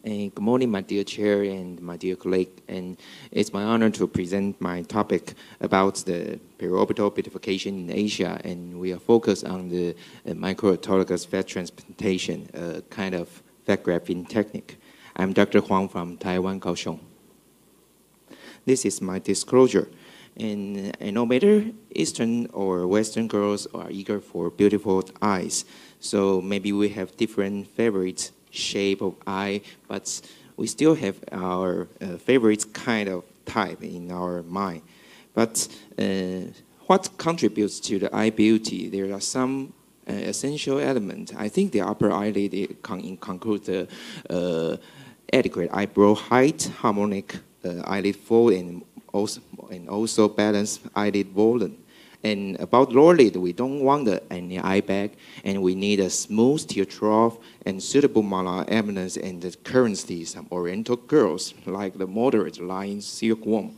Good morning, my dear chair and my dear colleague. And it's my honor to present my topic about the periorbital beautification in Asia. And we are focused on the microautologous fat transplantation, a kind of fat grafting technique. I'm Dr. Huang from Taiwan, Kaohsiung. This is my disclosure. And no matter Eastern or Western girls are eager for beautiful eyes. So maybe we have different favorite shape of eye, but we still have our favorite kind of type in our mind. But what contributes to the eye beauty? There are some essential elements. I think the upper eyelid includes the adequate eyebrow height, harmonic eyelid fold, and also balanced eyelid volume. And about lower lid, we don't want any eye bag, and we need a smooth tear trough and suitable molar eminence, and currently some Oriental girls like the moderate line silkworm.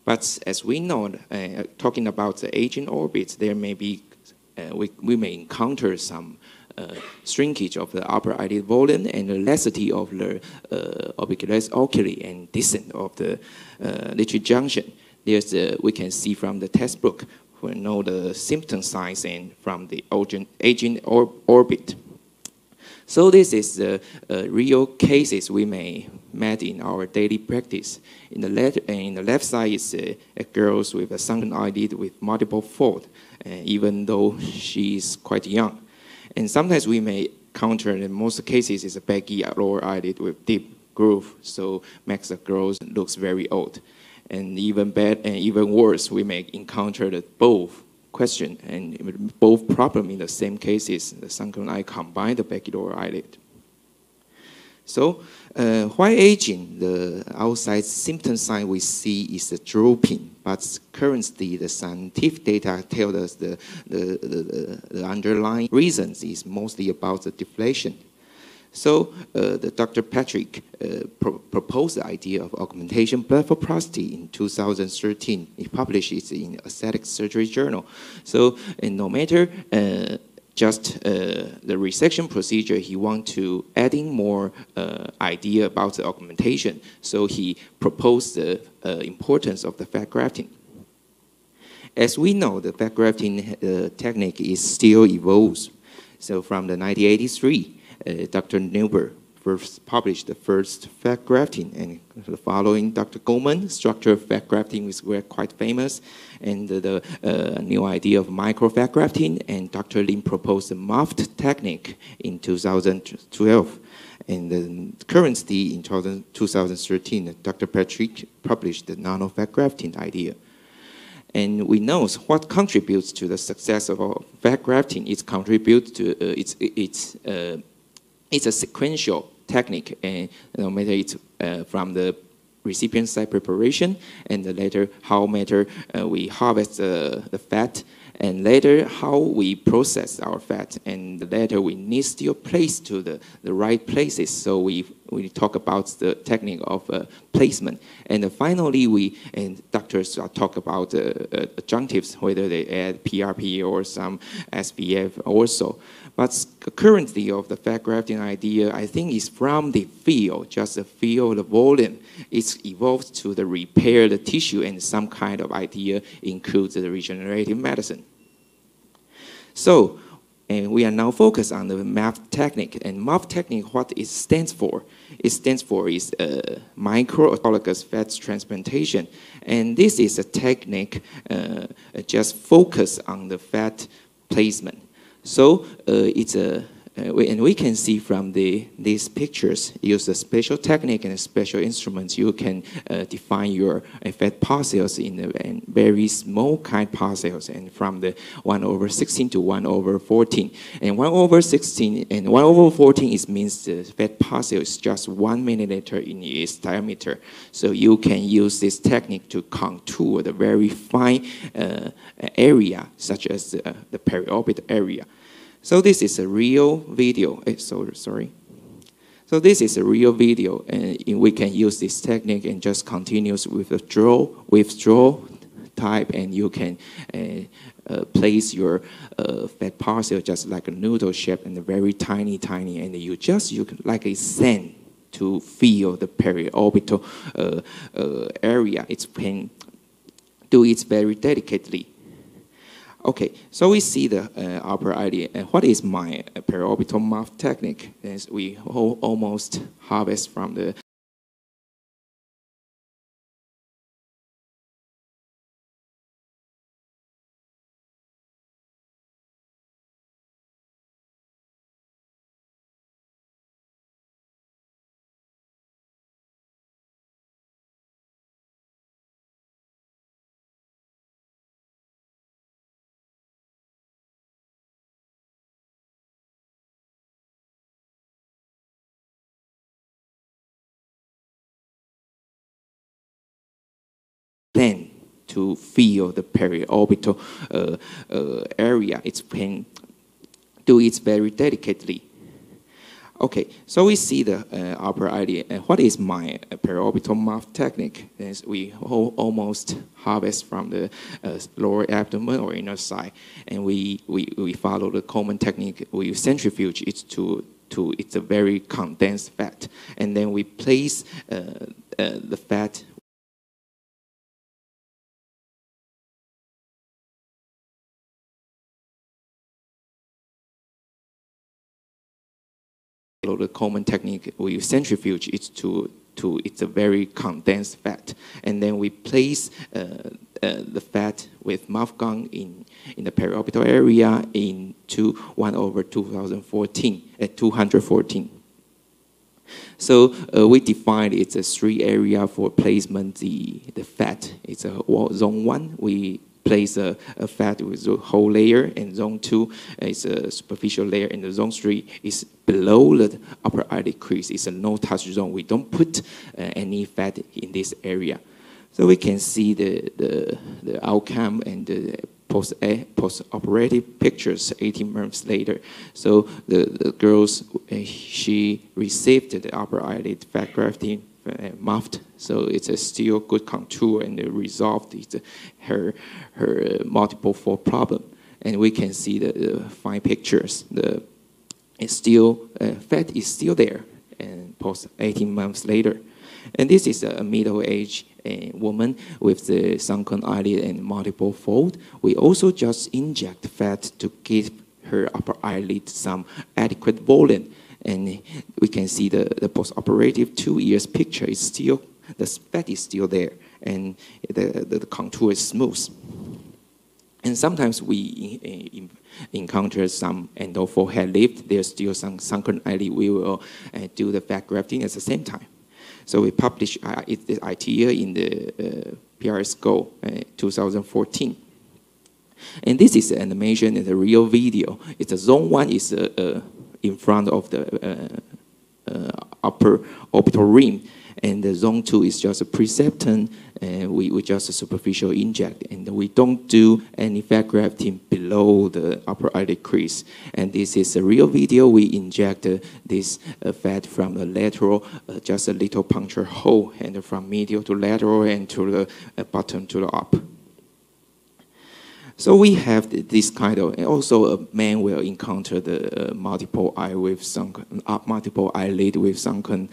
But as we know, talking about the aging orbit, there may be we may encounter some shrinkage of the upper eyelid volume and the laxity of the orbicularis oculi and descent of the literary junction. There's we can see from the textbook. We know the symptom signs and from the aging orbit. So this is the real cases we may met in our daily practice. In the left side is a girl with a sunken eyelid with multiple folds, even though she is quite young. And sometimes we may encounter, in most cases, is a baggy lower eyelid with deep groove, so makes the girl looks very old. And even bad and even worse, we may encounter both question and both problem in the same cases. The sunken eye combined the baggy lower eyelid. So while aging, the outside symptom sign we see is the drooping, but currently the scientific data tell us the underlying reasons is mostly about the deflation. So the Dr. Patrick proposed the idea of augmentation blepharoplasty in 2013. He published it in Aesthetic Surgery Journal. So no matter just the resection procedure, he wants to add in more idea about the augmentation. So he proposed the importance of the fat grafting. As we know, the fat grafting technique is still evolves. So from the 1983, Dr. Neuber first published the first fat grafting, and the following Dr. Goldman, structural fat grafting was quite famous, and the new idea of micro fat grafting, and Dr. Lin proposed the MAFT technique in 2012. And currently in 2013, Dr. Patrick published the nano fat grafting idea. And we know what contributes to the success of fat grafting. It contributes to it's a sequential technique, and no matter it's from the recipient side preparation, and later how we harvest the fat, and later how we process our fat, and later we need still place to the right places. So we talk about the technique of placement, and finally doctors talk about adjunctives, whether they add PRP or some SPF also. But currently of the fat grafting idea, I think is from the field, just the field, the volume. It's evolved to the repair the tissue, and some kind of idea includes the regenerative medicine. So, and we are now focused on the MAFT technique. And MAFT technique, what it stands for? It stands for is microautologous fat transplantation. And this is a technique just focus on the fat placement. So it's and we can see from these pictures, use a special technique and a special instruments, you can define your fat parcels in very small kind parcels, and from the 1/16 to 1/14. And 1/16 and 1/14 means the fat parcel is just 1 milliliter in its diameter. So you can use this technique to contour the very fine area, such as the periorbital area. So this is a real video. Sorry. So this is a real video, and we can use this technique and just continues with the withdraw type, and you can place your fat parcel just like a noodle shape and very tiny, and you can like a sand. to feel the periorbital area. It's can do it very delicately. Okay, so we see the upper idea. What is my periorbital MAFT technique? Is we almost harvest from the then to feel the periorbital area. It's can do it very delicately. Okay, so we see the upper idea. What is my periorbital MAFT technique? Is we almost harvest from the lower abdomen or inner side, and we follow the common technique. We centrifuge it to it's a very condensed fat, and then we place the fat the common technique. We centrifuge it to it's a very condensed fat, and then we place the fat with mouth gun in the periorbital area into 1/214. So we defined it's a 3 area for placement. The fat, it's a zone 1. We place a fat with a whole layer, and zone 2 is a superficial layer, and the zone 3 is below the upper eyelid crease. It's a no-touch zone. We don't put any fat in this area. So we can see the outcome and the post-operative pictures 18 months later. So the girls, she received the upper eyelid fat grafting MAFT, so it's a still good contour and resolved her multiple fold problem. And we can see the fine pictures. It's still fat is still there, and post 18 months later. And this is a middle-aged woman with the sunken eyelid and multiple fold. We also just inject fat to give her upper eyelid some adequate volume. And we can see the post-operative 2 years picture is still, the fat is still there, and the contour is smooth. And sometimes we encounter some endo-forehead lift. There's still some sunken eyelid. We will do the fat grafting at the same time. So we published this idea in the PRS Go 2014. And this is an animation and a real video. It's a zone 1 is in front of the upper orbital rim, and the zone 2 is just a pre-septum, and we just a superficial inject, and we don't do any fat grafting below the upper eyelid crease. And this is a real video. We inject this fat from the lateral, just a little puncture hole, and from medial to lateral and to the bottom to the up. So we have this kind of, and also a man will encounter the multiple eye with sunken, multiple eyelid with sunken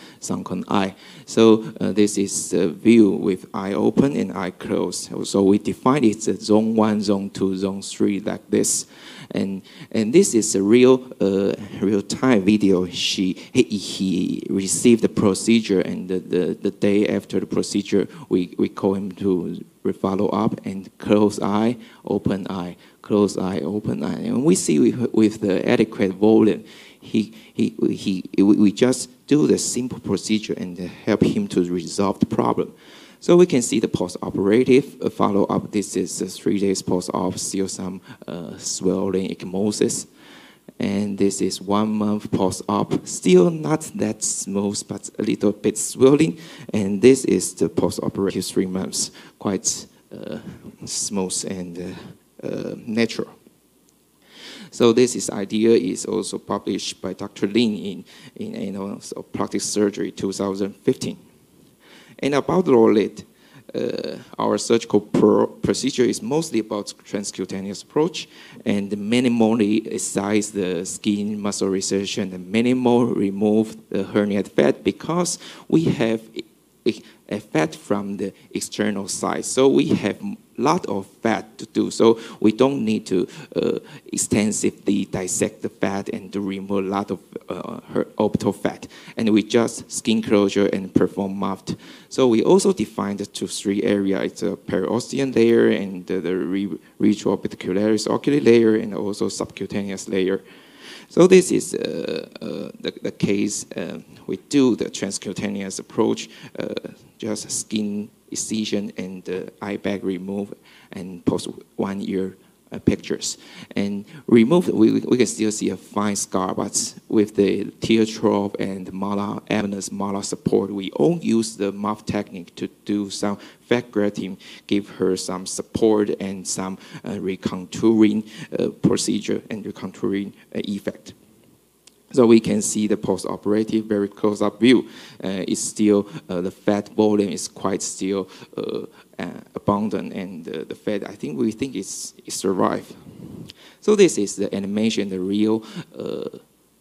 eye. So this is a view with eye open and eye closed. So we define it as zone 1, zone 2, zone 3 like this. And this is a real-time video. He received the procedure, and the day after the procedure, we call him to follow up, and close eye, open eye, close eye, open eye. And we see with the adequate volume, we just do the simple procedure and help him to resolve the problem. So we can see the post-operative follow-up. This is 3 days post-op, still some swelling, ecchymosis. And this is 1 month post-op, still not that smooth, but a little bit swelling. And this is the post-operative 3 months, quite smooth and natural. So this idea is also published by Dr. Lin in Plastic Surgery 2015. And about the lower lid, our surgical procedure is mostly about transcutaneous approach and minimally excise the skin muscle resection and minimal remove the herniated fat because we have a fat from the external side. So we have a lot of fat to do. So we don't need to extensively dissect the fat and to remove a lot of orbital fat. And we just skin closure and perform MAFT. So we also defined the 2-3 area. It's a periosteal layer and the retropeticularis oculi layer and also subcutaneous layer. So this is the case. We do the transcutaneous approach, just skin excision and eye bag remove and post 1 year pictures. And remove, we can still see a fine scar, but with the tear trough and malar, eminence malar support, we all use the MAFT technique to do some fat grafting, give her some support and some recontouring procedure and recontouring effect. So we can see the post-operative very close-up view. It's still, the fat volume is quite still abundant, and the fat, we think it's survived. So this is the animation, the real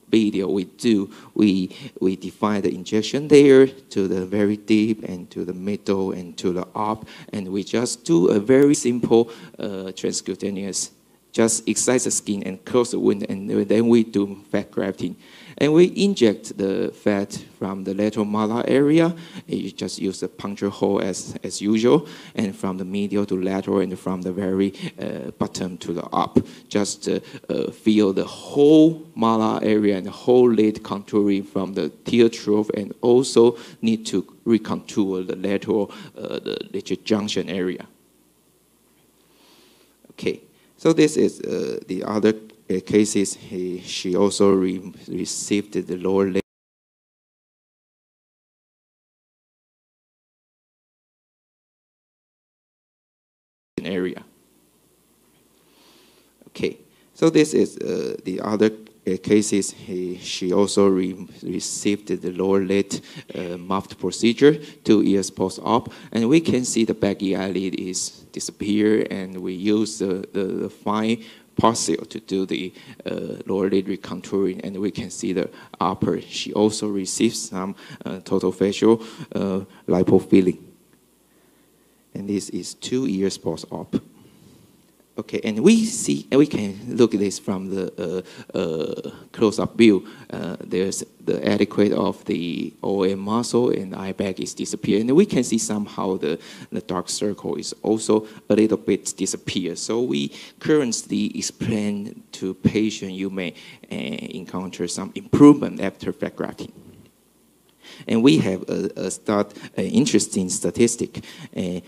video we do. We define the injection layer to the very deep and to the middle and to the up, and we just do a very simple transcutaneous. Just excise the skin and close the wound, and then we do fat grafting. And we inject the fat from the lateral malar area. You just use a puncture hole as usual, and from the medial to lateral and from the very bottom to the up. Just feel the whole malar area and the whole lid contouring from the tear trough, and also need to recontour the lateral, the ligament junction area. Okay. So this is the other cases. She also received the lower leg area. Okay. So this is the other cases. She also received the lower lid MAFT procedure 2 years post-op, and we can see the baggy eyelid is disappear, and we use the fine parcel to do the lower lid recontouring, and we can see the upper. She also received some total facial lipofilling, and this is 2 years post-op. Okay, and we see, and we can look at this from the close-up view. There's the adequate of the OM muscle and eye bag is disappearing. And we can see somehow the dark circle is also a little bit disappear. So we currently explain to patient you may encounter some improvement after fat grafting. And we have an interesting statistic.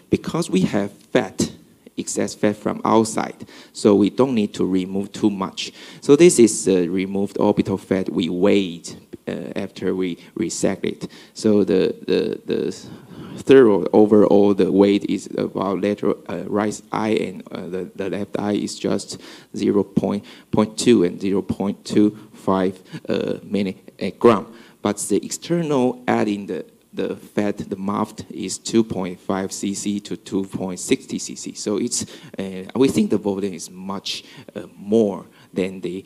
Because we have fat, excess fat from outside, so we don't need to remove too much. So this is removed orbital fat we weighed after we resect it. So the thorough overall the weight is about lateral right eye, and the left eye is just 0.2 and 0.25 milligram. But the external adding the fat, the MAFT is 2.5 cc to 2.60 cc. So it's we think the volume is much more than the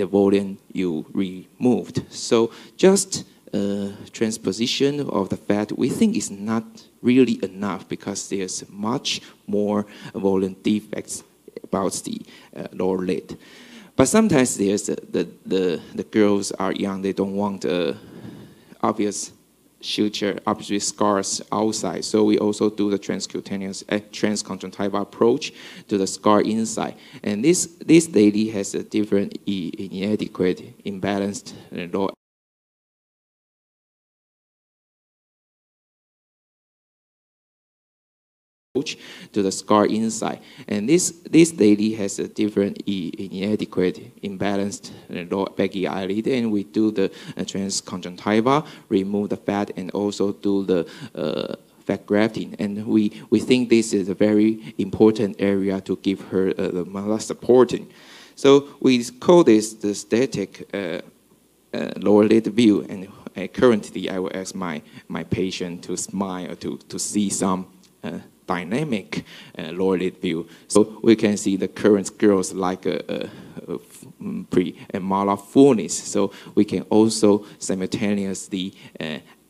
volume you removed. So just transposition of the fat we think is not really enough, because there's much more volume defects about the lower lid. But sometimes there's the girls are young, they don't want obvious suture, obvious scars outside. So we also do the transcutaneous transconjunctival approach to the scar inside. And this lady has a different inadequate, imbalanced low to the scar inside. And this lady has a different inadequate, imbalanced low baggy eyelid, and we do the transconjunctiva, remove the fat, and also do the fat grafting. And we think this is a very important area to give her the malar supporting. So we call this the static lower lid view, and currently I will ask my patient to smile to see some dynamic lower lid view. So we can see the current girls like a pre-molar fullness. So we can also simultaneously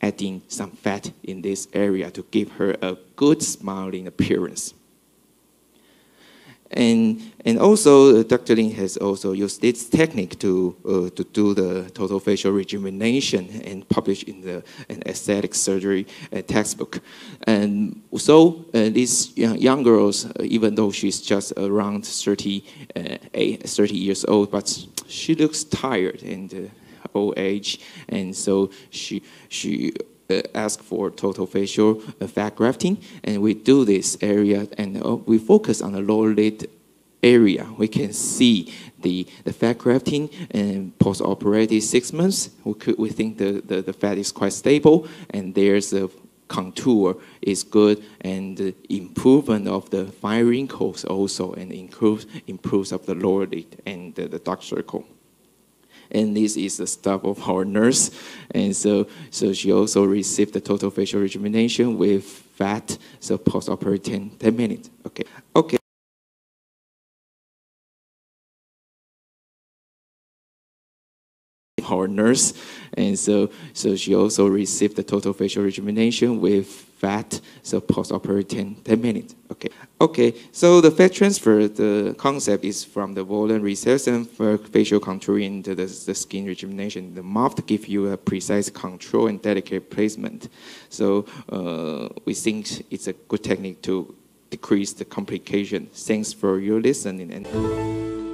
adding some fat in this area to give her a good smiling appearance. And also, Dr. Lin has also used this technique to do the total facial rejuvenation and publish in an aesthetic surgery textbook. And so these young girls, even though she's just around 30 years old, but she looks tired and old age, and so she ask for total facial fat grafting, and we do this area, and we focus on the lower lid area. We can see the fat grafting, and post-operative 6 months, we think the fat is quite stable, and there's a contour is good, and the improvement of the fine wrinkles also, and improves of the lower lid and the dark circle. And this is the stuff of our nurse. And so she also received the total facial rejuvenation with fat, so post-operative 10 minutes. Okay. Our nurse, and so she also received the total facial rejuvenation with fat, so post-operative 10 minutes. Okay. So the fat transfer, the concept is from the volume recession for facial contouring to the skin rejuvenation. The MAFT gives you a precise control and delicate placement. So we think it's a good technique to decrease the complication. Thanks for your listening.